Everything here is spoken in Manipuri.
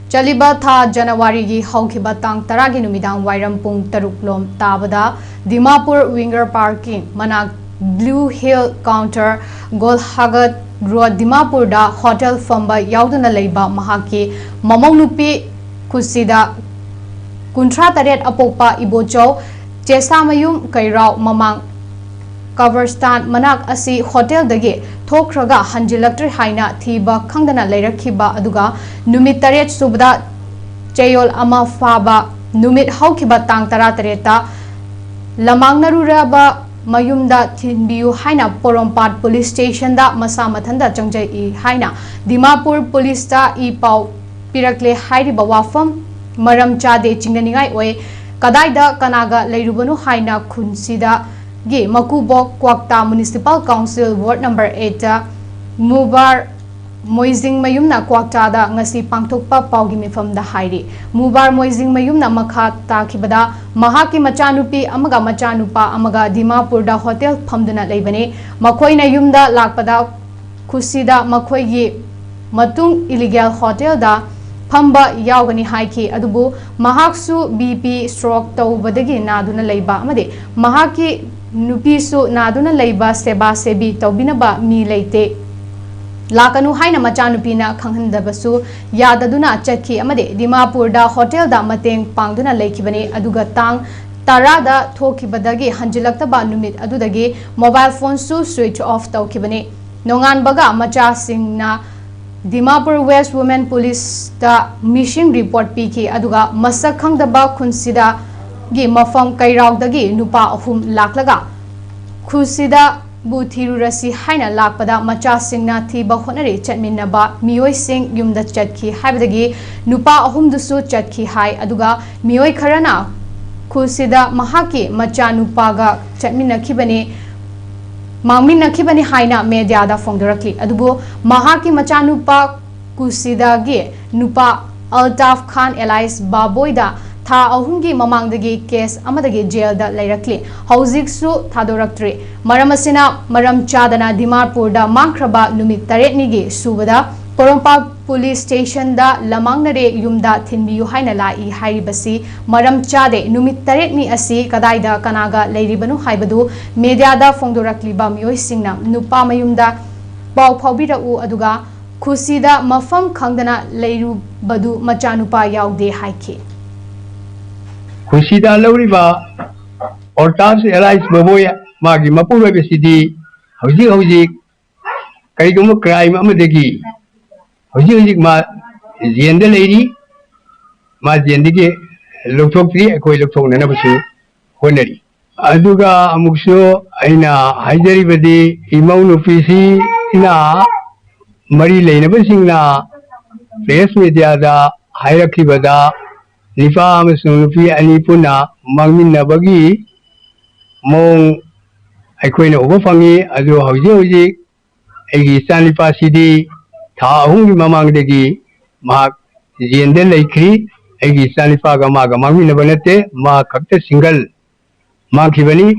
Chaliba tha January gi haukiba tang taragi numidang wairam pung taruklom tabada Dimapur Winger Parking manak Blue Hill Counter Golhagat Road Dimapur da hotel famba yauduna leiba mahaki mamong nupi kusida kuntra taret apopa ibocho chesamayum kairau mamang cover stand manak asi hotel dagi thokraga hanjilaktre haina thiba khangdana leirakhiba aduga numit taret subda cheyol ama faba numit haukiba tang tara tareta lamangnaruraba Mayumda thinbiyu haina Porompat Police Station da masa mathanda changjai haina Dimapur Police da I pau pirakle hairiba wafam maram chade chingnaningai oi kadaida kanaga leirubanu haina khunsida gi Makubok Kwakta Municipal Council Ward number 8 Mubar Moizing Mayumna Kwakta da ngasi pangthokpa paugi mifam da hairi Mubar Moizing Mayumna makha takibada mahaki machanupi amaga machanupa amaga Dimapur da hotel phamduna leibane makhoina yumda lakpada khusida makhoigi matung illegal hotel da phamba yaugani haiki adubu mahaksu BP stroke tawbadagi naduna leiba amade mahaki nupisu naduna leiba seba sebi tawbinaba mi leite lakanu haina machanupina khanghandabasu yadaduna chakhi amade Dimapur da hotel da mateng pangduna leikibani aduga tang tarada thokibadagi hanjilaktaba numit adudagi mobile phone su switch off tawkibani nongan baga macha singna Dimapur West Women Police da missing report piki aduga masak khangdaba khunsida gi mafam kairaudagi nupa ahum laklaga khusida Buthiru Rasi haina lakpada macha singna thiba honare chatminaba mioi sing yumda chatki haibadagi nupa ahum dusu chatki hai aduga mioi kharana khusida mahaki macha nupaga chatminakhibani mangminakhibani haina media da phongdorakli adubu mahaki macha nupa kusida ge nupa Altaf Khan Elias Baboida tha ahumgi mamangdagi case amadagi jail da leirakli hauzik su thadoraktri maramasina maram chadana Dimapur da mangkraba numit taretni gi subada Porompat Police Station da lamangnare yumda thinbiyu haina lai hairibasi maram chade numit taretni asi kadaida kanaga leiribanu haibadu media da phongdorakli ba mioi singna nupa mayumda pau phobira u aduga khusida mafam khangdana leiru badu machanupa yaude haiki Kusida Loriba or Tabs Elias Baboya Magi Mapura City, Hoji Karigum crime Amadegi, Hoji Ma Zenda lady, Ma Zendige, Lotokri, a coil of Tonanabasu, Honeri. Aduga Amuxo, Aina, Haidari Badi, Imam Ofisi, Ina, Marie Lane Basingna, Face Media, Hierarchy Bada. Nifa Masunufi Anipuna Mangmin Nabagi Mong Aquina Overfangi Adu Hoji Egi Sanifa City Ta Hungi Mamang Degi Mark Zendel Lakri Egi Sanifa Gamaga Mangmin Nabanete Ma Kakta Single Mark Hivani